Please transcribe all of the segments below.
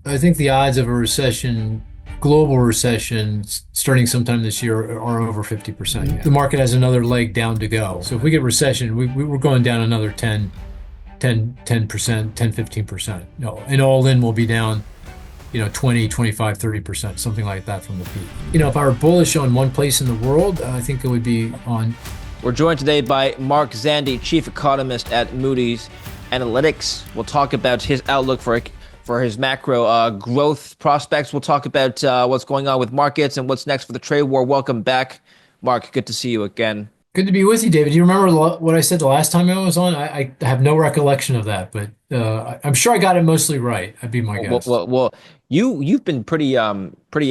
I think the odds of a recession, global recession, starting sometime this year are over 50%. Yeah. The market has another leg down to go. So if we get recession, we're going down another 10%, 10, 15%. No, and all in will be down, 20, 25, 30%, something like that from the peak. If I were bullish on one place in the world, I think it would be on. We're joined today by Mark Zandi, chief economist at Moody's Analytics. We'll talk about his outlook for his macro growth prospects. We'll talk about what's going on with markets and what's next for the trade war. Welcome back, Mark. Good to see you again. Good to be with you, David. Do you remember what I said the last time I was on? I have no recollection of that, but I'm sure I got it mostly right. I'd be my guess. You've been pretty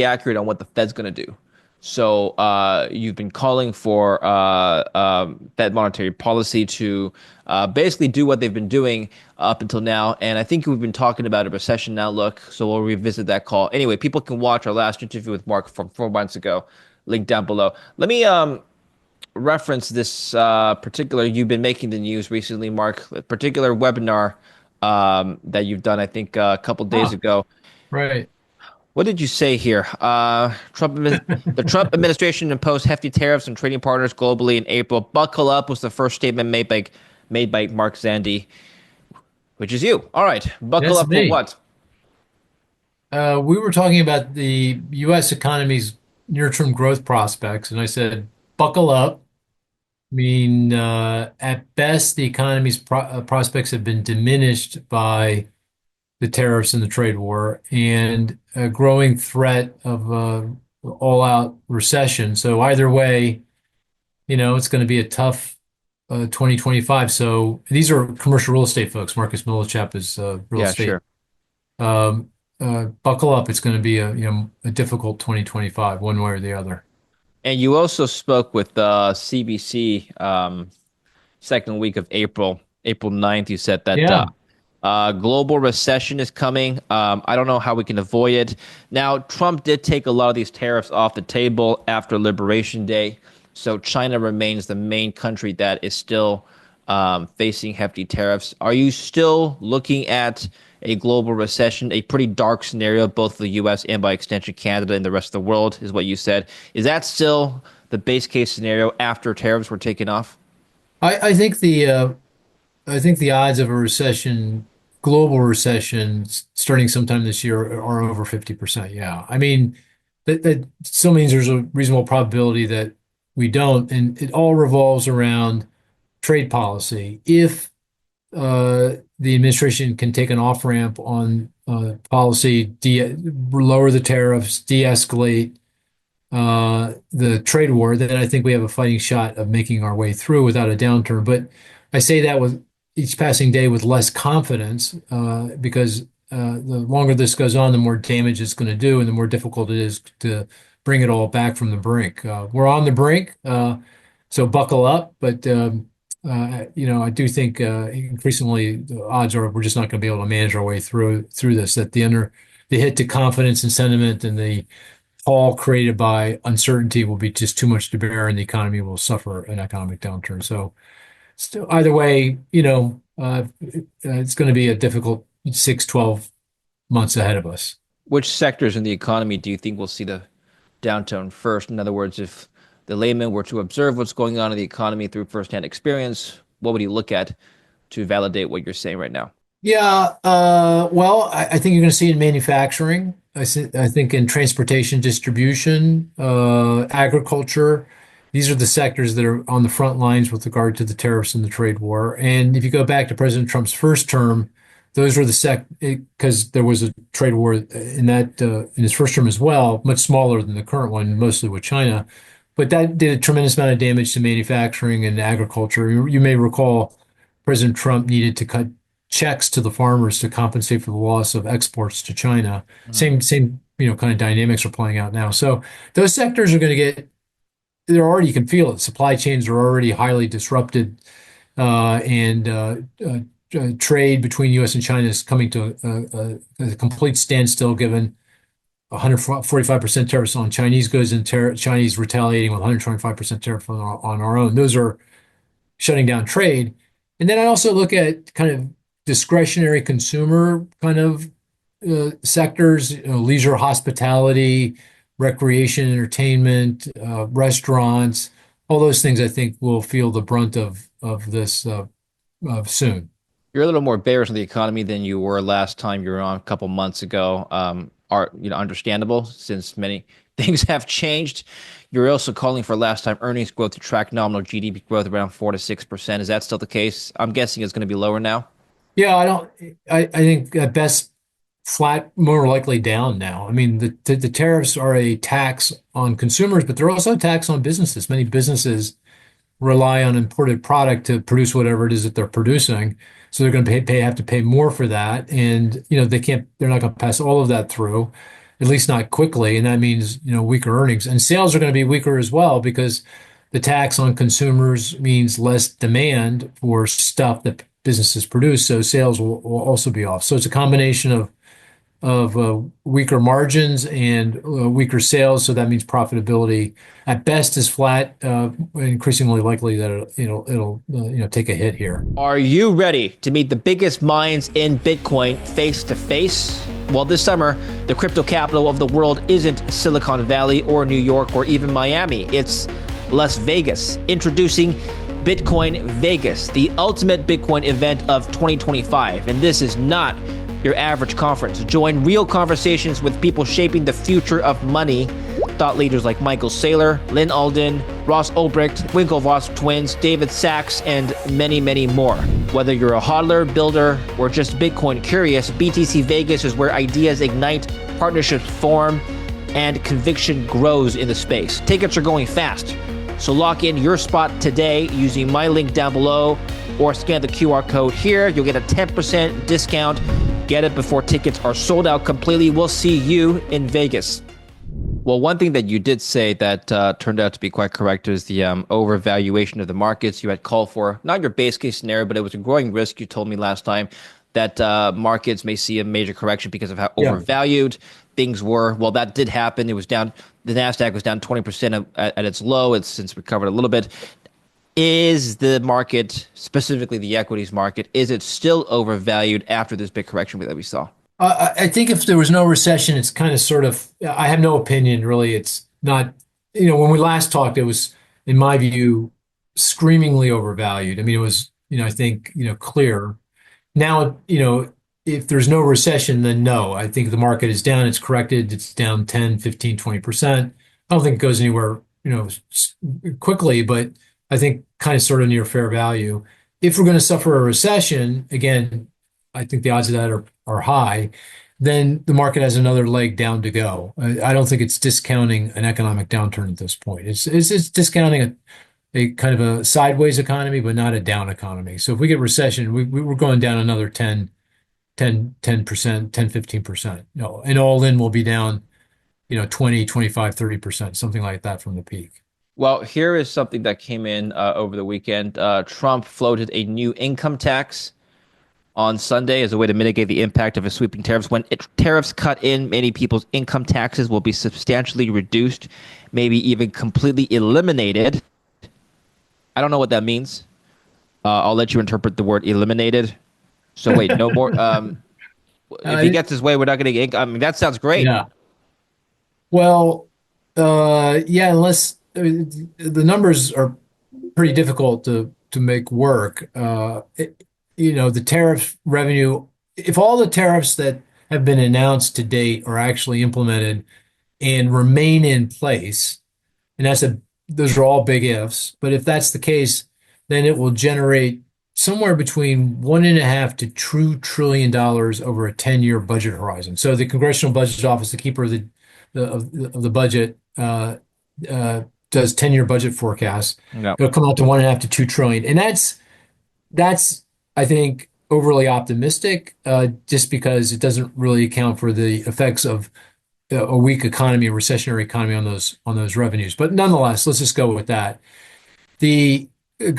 accurate on what the Fed's going to do. So you've been calling for Fed monetary policy to basically do what they've been doing up until now. And I think we've been talking about a recession outlook. So we'll revisit that call. Anyway, people can watch our last interview with Mark from 4 months ago. Link down below. Let me reference this particular. You've been making the news recently, Mark. A particular webinar that you've done, I think, a couple days Huh, ago. right. What did you say here? The Trump administration imposed hefty tariffs on trading partners globally in April. Buckle up was the first statement made by Mark Zandi, which is you. All right, buckle That's up for me. what? We were talking about the U.S. economy's near-term growth prospects, and I said, buckle up. I mean, at best, the economy's prospects have been diminished by the tariffs and the trade war and a growing threat of all-out recession. So either way, it's going to be a tough 2025. So these are commercial real estate folks. Marcus Millichap is real Yeah, estate. sure. Buckle up. It's going to be a difficult 2025, one way or the other. And you also spoke with CBC second week of April, April 9th. You said that Yeah. global recession is coming. I don't know how we can avoid it. Now, Trump did take a lot of these tariffs off the table after Liberation Day. So China remains the main country that is still facing hefty tariffs. Are you still looking at a global recession, a pretty dark scenario, both for the US and by extension Canada and the rest of the world, is what you said? Is that still the base case scenario after tariffs were taken off? I think the odds of a recession, global recession, starting sometime this year are over 50%. Yeah. I mean, that still means there's a reasonable probability that we don't, and it all revolves around trade policy. If the administration can take an off ramp on policy, lower the tariffs, de-escalate the trade war, then I think we have a fighting shot of making our way through without a downturn. But I say that with each passing day with less confidence because the longer this goes on, the more damage it's going to do and the more difficult it is to bring it all back from the brink. We're on the brink, so buckle up. But I do think increasingly the odds are we're just not going to be able to manage our way through this. That the hit to confidence and sentiment and the all created by uncertainty will be just too much to bear, and the economy will suffer an economic downturn. So, still, either way, it's going to be a difficult 6, 12 months ahead of us. Which sectors in the economy do you think will see the downturn first? In other words, if the layman were to observe what's going on in the economy through firsthand experience, what would he look at to validate what you're saying right now? Yeah, well, I think you're going to see it in manufacturing. I think in transportation, distribution, agriculture. These are the sectors that are on the front lines with regard to the tariffs and the trade war. And if you go back to President Trump's first term, those were because there was a trade war in his first term as well, much smaller than the current one, mostly with China. But that did a tremendous amount of damage to manufacturing and agriculture. You may recall President Trump needed to cut checks to the farmers to compensate for the loss of exports to China. Mm. Same, kind of dynamics are playing out now. So those sectors are going to they're already, you can feel it. Supply chains are already highly disrupted, and trade between U.S. and China is coming to a complete standstill given 145% tariffs on Chinese goods and Chinese retaliating with 125% tariff on our own. Those are shutting down trade. And then I also look at kind of discretionary consumer kind of sectors, leisure, hospitality, recreation, entertainment, restaurants, all those things I think will feel the brunt of this soon. You're a little more bearish on the economy than you were last time you were on a couple months ago. Are understandable since many things have changed. You're also calling for last time earnings growth to track nominal GDP growth around 4 to 6%. Is that still the case? I'm guessing it's going to be lower now. Yeah, I don't. I think at best flat, more likely down now. I mean, the tariffs are a tax on consumers, but they're also a tax on businesses. Many businesses rely on imported product to produce whatever it is that they're producing. So they're going to have to pay more for that. And, they're not going to pass all of that through, at least not quickly. And that means, weaker earnings and sales are going to be weaker as well because the tax on consumers means less demand for stuff that businesses produce. So sales will also be off. So it's a combination of weaker margins and weaker sales. So that means profitability at best is flat, increasingly likely that it'll take a hit here. Are you ready to meet the biggest minds in Bitcoin face to face? Well, this summer, the crypto capital of the world isn't Silicon Valley or New York or even Miami. It's Las Vegas, introducing Bitcoin Vegas, the ultimate Bitcoin event of 2025. And this is not your average conference. Join real conversations with people shaping the future of money. Thought leaders like Michael Saylor, Lynn Alden, Ross Ulbricht, Winklevoss twins, David Sachs, and many, many more. Whether you're a hodler, builder, or just Bitcoin curious, BTC Vegas is where ideas ignite, partnerships form, and conviction grows in the space. Tickets are going fast, so lock in your spot today using my link down below or scan the QR code here. You'll get a 10% discount. Get it before tickets are sold out completely. We'll see you in Vegas. Well, one thing that you did say that turned out to be quite correct is the overvaluation of the markets. You had called for not your base case scenario, but it was a growing risk. You told me last time that markets may see a major correction because of how Yeah. overvalued things were. Well, that did happen. It was down. The Nasdaq was down 20% at its low. It's since recovered a little bit. Is the market, specifically the equities market, is it still overvalued after this big correction that we saw? I think if there was no recession, it's kind of sort of, I have no opinion really. It's not, when we last talked, it was, in my view, screamingly overvalued. I mean, it was, I think, clear. Now, if there's no recession, then no. I think the market is down. It's corrected. It's down 10, 15, 20%. I don't think it goes anywhere, quickly, but I think kind of sort of near fair value. If we're going to suffer a recession, again, I think the odds of that are high, then the market has another leg down to go. I don't think it's discounting an economic downturn at this point. It's discounting a kind of a sideways economy, but not a down economy. So if we get recession, we're going down another 10%, 10, 15%. No, and all in will be down, 20, 25, 30%, something like that from the peak. Well, here is something that came in over the weekend. Trump floated a new income tax on Sunday as a way to mitigate the impact of his sweeping tariffs. When tariffs cut in, many people's income taxes will be substantially reduced, maybe even completely eliminated. I don't know what that means. I'll let you interpret the word eliminated. So wait, no more. If he Uh, gets his way, we're not going to get. I mean, that sounds great. yeah. Well, yeah, unless the numbers are pretty difficult to make work. The tariff revenue, if all the tariffs that have been announced to date are actually implemented and remain in place, and those are all big ifs, but if that's the case, then it will generate somewhere between $1.5 to $2 trillion over a 10-year budget horizon. So the Congressional Budget Office, the keeper of the budget, does 10-year budget forecasts. No. It'll come out to 1.5 to 2 trillion, and that's I think overly optimistic, just because it doesn't really account for the effects of a weak economy, a recessionary economy on those revenues. But nonetheless, let's just go with that. The U.S.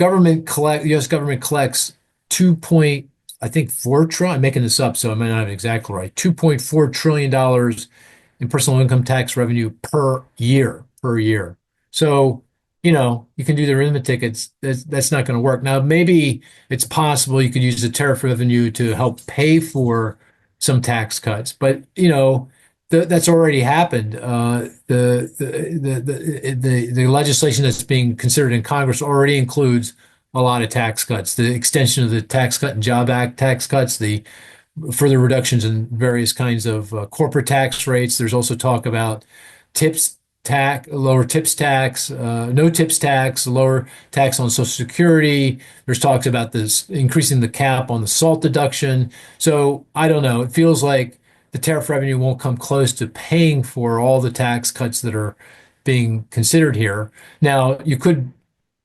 government collects 2 point, I think 4 trillion. I'm making this up, so I might not have it exactly right. $2.4 trillion in personal income tax revenue per year. So, you can do the arithmetic. That's not going to work. Now, maybe it's possible you could use the tariff revenue to help pay for some tax cuts. But that's already happened. The legislation that's being considered in Congress already includes a lot of tax cuts. The extension of the Tax Cut and Job Act tax cuts, the further reductions in various kinds of corporate tax rates. There's also talk about tips lower tips tax, no tips tax, lower tax on Social Security. There's talks about this increasing the cap on the SALT deduction. So I don't know. It feels like the tariff revenue won't come close to paying for all the tax cuts that are being considered here. Now, you could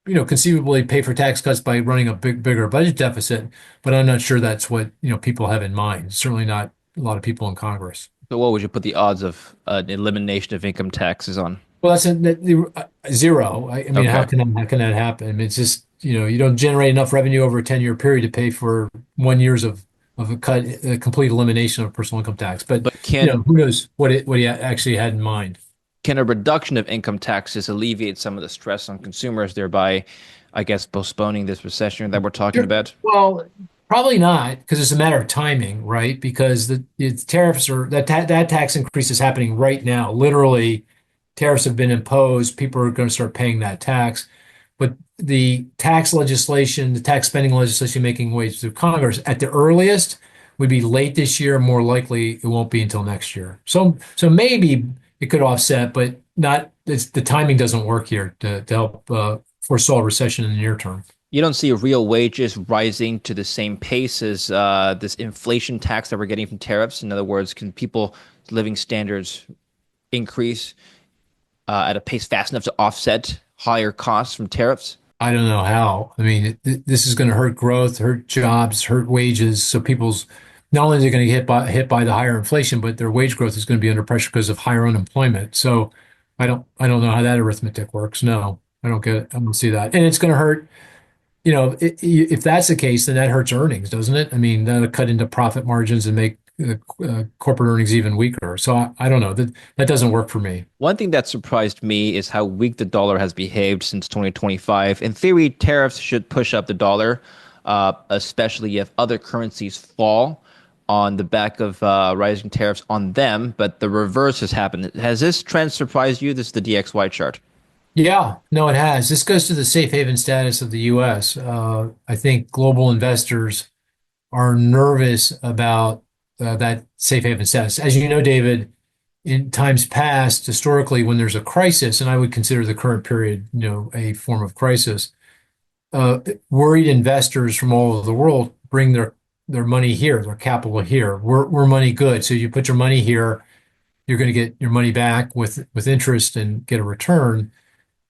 conceivably pay for tax cuts by running a bigger budget deficit, but I'm not sure that's what, people have in mind. Certainly not a lot of people in Congress. So what would you put the odds of an elimination of income taxes on? Well, zero. I mean, Okay. how can that happen? I mean, it's just, you don't generate enough revenue over a 10-year period to pay for 1 years of a complete elimination of personal income tax. But, But can who knows what he actually had in mind. can a reduction of income taxes alleviate some of the stress on consumers, thereby, I guess, postponing this recession that we're talking Sure. about? Well, probably not, because it's a matter of timing, right? Because the tariffs are that tax increase is happening right now. Literally, tariffs have been imposed. People are going to start paying that tax. But the tax legislation, the tax spending legislation making ways through Congress at the earliest would be late this year. More likely, it won't be until next year. So maybe it could offset, but not. The timing doesn't work here to help forestall a recession in the near term. You don't see real wages rising to the same pace as this inflation tax that we're getting from tariffs. In other words, can people living standards increase at a pace fast enough to offset higher costs from tariffs? I don't know how. I mean, this is going to hurt growth, hurt jobs, hurt wages. So people's not only are they going to get hit by the higher inflation, but their wage growth is going to be under pressure because of higher unemployment. So I don't know how that arithmetic works. No, I don't get it. I don't see that. And it's going to hurt. If that's the case, then that hurts earnings, doesn't it? I mean, that'll cut into profit margins and make corporate earnings even weaker. So I don't know. That doesn't work for me. One thing that surprised me is how weak the dollar has behaved since 2025. In theory, tariffs should push up the dollar, especially if other currencies fall on the back of rising tariffs on them. But the reverse has happened. Has this trend surprised you? This is the DXY chart. Yeah, no, it has. This goes to the safe haven status of the U.S. I think global investors are nervous about that safe haven status. As you know, David, in times past, historically, when there's a crisis, and I would consider the current period, a form of crisis, worried investors from all over the world bring their money here, their capital here. We're money good. So you put your money here, you're going to get your money back with interest and get a return.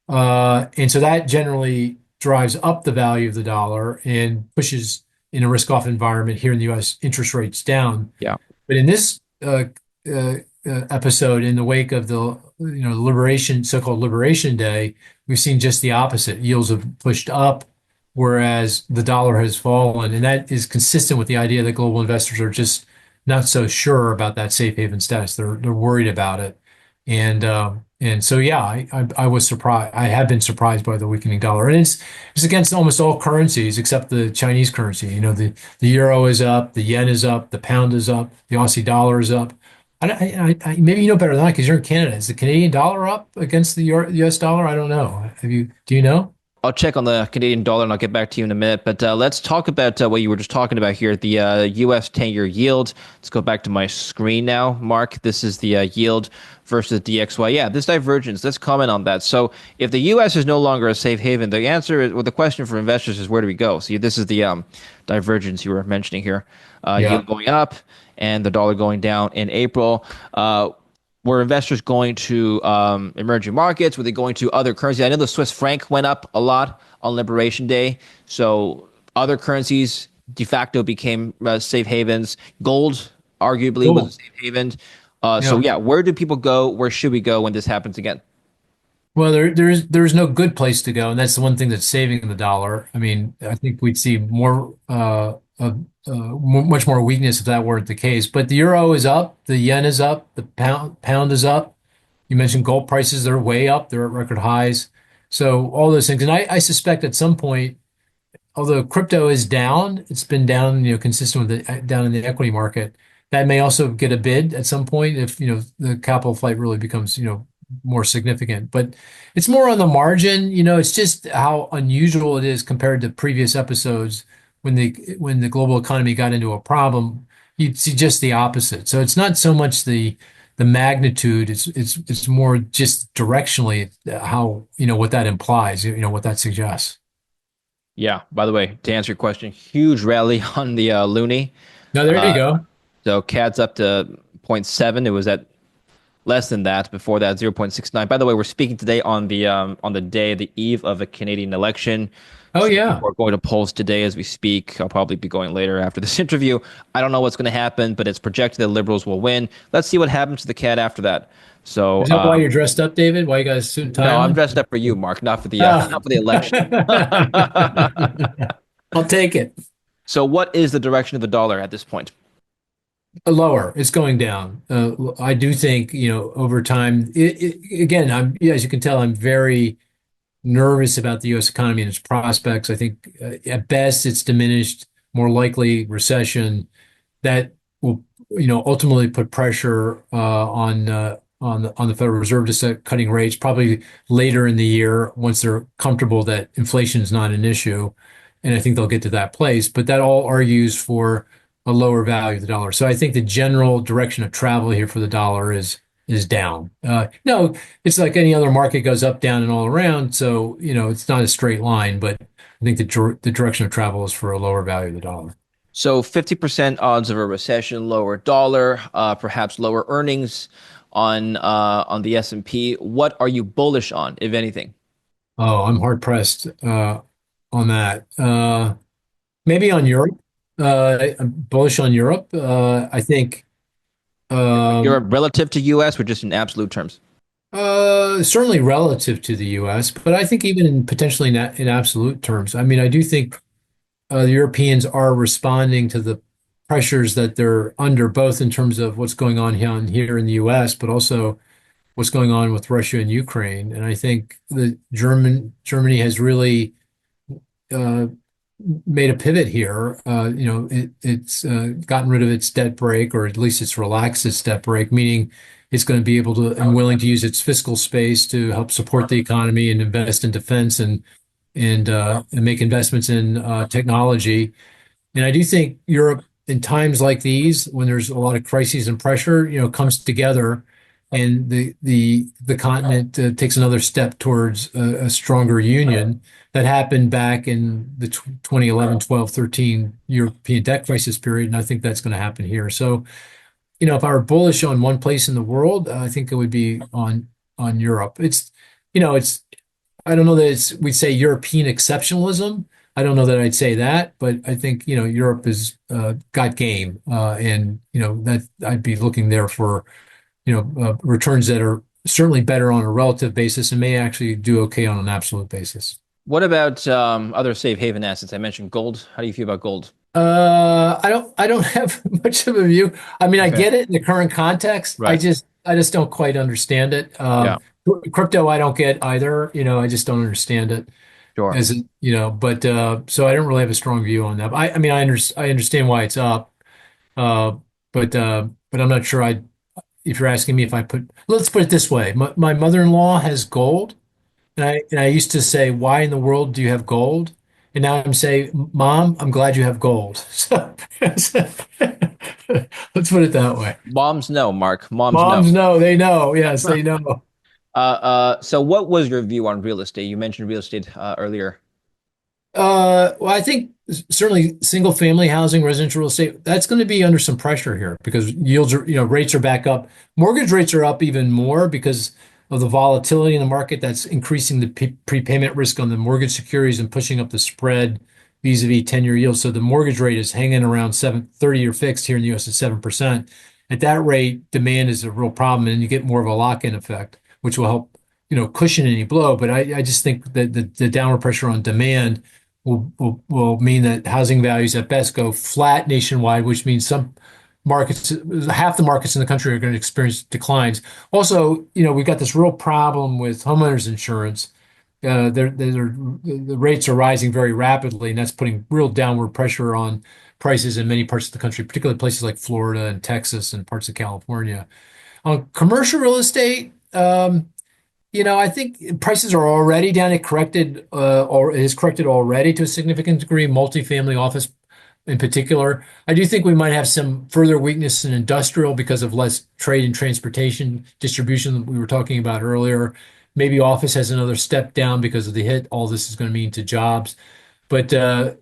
And so that generally drives up the value of the dollar and pushes in a risk-off environment here in the U.S. interest rates down. Yeah. But in this episode, in the wake of the liberation, so-called Liberation Day, we've seen just the opposite. Yields have pushed up, whereas the dollar has fallen, and that is consistent with the idea that global investors are just not so sure about that safe haven status. They're worried about it, and so yeah, I was surprised. I have been surprised by the weakening dollar, and it's against almost all currencies except the Chinese currency. The euro is up, the yen is up, the pound is up, the Aussie dollar is up. Maybe you know better than I because you're in Canada. Is the Canadian dollar up against the US dollar? I don't know. Do you know? I'll check on the Canadian dollar and I'll get back to you in a minute. But let's talk about what you were just talking about here, the U.S. 10-year yield. Let's go back to my screen now, Mark. This is the yield versus DXY. Yeah, this divergence. Let's comment on that. So if the U.S. is no longer a safe haven, the answer is, well, the question for investors is where do we go? See, this is the divergence you were mentioning here. Yeah. Yield going up and the dollar going down in April. Were investors going to emerging markets? Were they going to other currencies? I know the Swiss franc went up a lot on Liberation Day. So other currencies de facto became safe havens. Gold arguably was a Cool. safe haven. So Yeah. yeah, where do people go? Where should we go when this happens again? Well, there's no good place to go, and that's the one thing that's saving the dollar. I mean, I think we'd see much more weakness if that weren't the case. But the euro is up, the yen is up, the pound is up. You mentioned gold prices; they're way up; they're at record highs. So all those things, and I suspect at some point, although crypto is down, it's been down, consistent with the down in the equity market. that may also get a bid at some point if, the capital flight really becomes, more significant. But it's more on the margin, it's just how unusual it is compared to previous episodes when the global economy got into a problem, you'd see just the opposite. So it's not so much the magnitude, it's more just directionally how, what that implies, what that suggests. Yeah. By the way, to answer your question, huge rally on the loonie. No, there you Uh, go. so CAD's up to zero point 0.7. It was at less than that before that, 0.69. By the way, we're speaking today on the day, the eve of a Canadian election. Oh So yeah. people are going to polls today as we speak. I'll probably be going later after this interview. I don't know what's going to happen, but it's projected that liberals will win. Let's see what happens to the CAD after that. So Is that why you're dressed up, David? Why you got a suit and tie no, I'm on? dressed up for you, Mark, not for the Oh. not for the election. I'll take it. So what is the direction of the dollar at this point? Lower. It's going down. I do think, over time, again, as you can tell, I'm very nervous about the U.S. economy and its prospects. I think at best it's diminished, more likely recession that will, ultimately put pressure on the Federal Reserve to start cutting rates probably later in the year once they're comfortable that inflation is not an issue. And I think they'll get to that place. But that all argues for a lower value of the dollar. So I think the general direction of travel here for the dollar is down. No, it's like any other market goes up, down, and all around. So, it's not a straight line, but I think the direction of travel is for a lower value of the dollar. So 50% odds of a recession, lower dollar, perhaps lower earnings on the S&P. What are you bullish on, if anything? Oh, I'm hard pressed on that. Maybe on Europe. I'm bullish on Europe. I think Europe um, relative to US or just in absolute terms? certainly relative to the U.S., but I think even potentially in absolute terms. I mean, I do think the Europeans are responding to the pressures that they're under, both in terms of what's going on here in the U.S., but also what's going on with Russia and Ukraine. And I think the Germany has really uh, made a pivot here. It's gotten rid of its debt brake, or at least it's relaxed its debt brake, meaning it's going to be able to and willing to use its fiscal space to help support the economy and invest in defense and make investments in technology. And I do think Europe, in times like these, when there's a lot of crises and pressure, comes together, and the continent takes another step towards a stronger union. That happened back in the 2011, 12, 13 European debt crisis period, and I think that's going to happen here. So, if I were bullish on one place in the world, I think it would be on Europe. It's I don't know that we'd say European exceptionalism. I don't know that I'd say that, but I think, Europe has got game. And, that I'd be looking there for, returns that are certainly better on a relative basis and may actually do okay on an absolute basis. What about other safe haven assets? I mentioned gold. How do you feel about gold? I don't have much of a view. I mean, I Okay. get it in the current context. I Right. just, I just don't quite understand it. Yeah, Crypto, I don't get either. I just don't understand it. sure. But so I don't really have a strong view on that. I mean, I understand why it's up, uh, but I'm not sure. If you're asking me if let's put it this way: my mother-in-law has gold, and I used to say, "Why in the world do you have gold?" And now I'm saying, "Mom, I'm glad you have gold." So let's put it that way. Moms know, Mark. Moms know. Moms know, they know. Yes, they know. So what was your view on real estate? You mentioned real estate earlier. Well, I think certainly single family housing, residential real estate, that's going to be under some pressure here because yields are, rates are back up. Mortgage rates are up even more because of the volatility in the market that's increasing the prepayment risk on the mortgage securities and pushing up the spread vis-a-vis 10-year yields. So the mortgage rate is hanging around 30-year fixed here in the US at 7%. At that rate, demand is a real problem and you get more of a lock-in effect, which will help, cushion any blow. But I just think that the downward pressure on demand will mean that housing values at best go flat nationwide, which means some markets, half the markets in the country are going to experience declines. Also, we've got this real problem with homeowners insurance. The rates are rising very rapidly, and that's putting real downward pressure on prices in many parts of the country, particularly places like Florida and Texas and parts of California. On commercial real estate, I think prices are already down. It corrected, or it has corrected already to a significant degree. Multifamily office, in particular, I do think we might have some further weakness in industrial because of less trade and transportation distribution that we were talking about earlier. Maybe office has another step down because of the hit all this is going to mean to jobs. But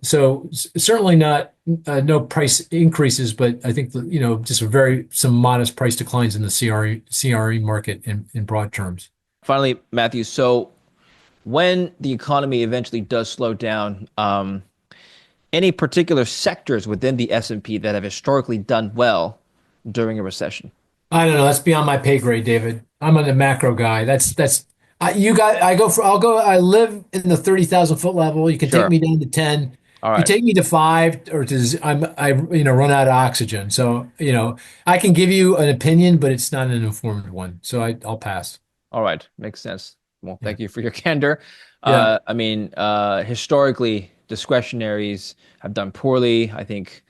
certainly not no price increases, but I think that, just some modest price declines in the CRE market in broad terms. Finally, Matthew, so when the economy eventually does slow down, any particular sectors within the S&P that have historically done well during a recession? I don't know. That's beyond my pay grade, David. I'm a macro guy. You got. I go for. I'll go. I live in the 30,000 foot level. You can take Sure. me down to 10. All You right. take me to 5 or to I run out of oxygen. So I can give you an opinion, but it's not an informed one. So I'll pass. All right. Makes sense. Well, Yeah. thank you for your candor. Yeah. I mean, historically, discretionaries have done poorly. I think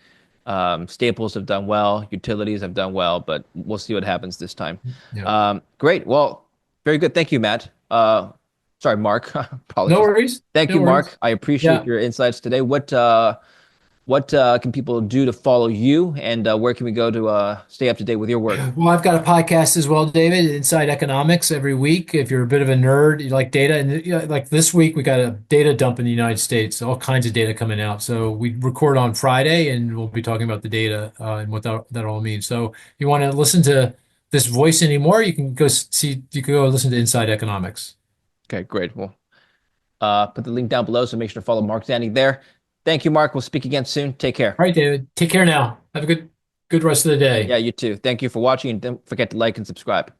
staples have done well, utilities have done well, but we'll see what happens this time. Yeah. Great. Well, very good. Thank you, Matt. Sorry, Mark. No Apologies. worries. Thank No you, worries. Mark. I appreciate Yeah. your insights today. What can people do to follow you, and where can we go to stay up to date with your work? Well, I've got a podcast as well, David, Inside Economics every week. If you're a bit of a nerd, you like data, and like this week, we got a data dump in the United States, all kinds of data coming out. So we record on Friday, and we'll be talking about the data and what that all means. So if you want to listen to this voice anymore, you can go listen to Inside Economics. Okay, great. Well, put the link down below, so make sure to follow Mark Zandi there. Thank you, Mark. We'll speak again soon. Take care. All right, David, take care now. Have a good rest of the Yeah, day. you too. Thank you for watching, and don't forget to like and subscribe.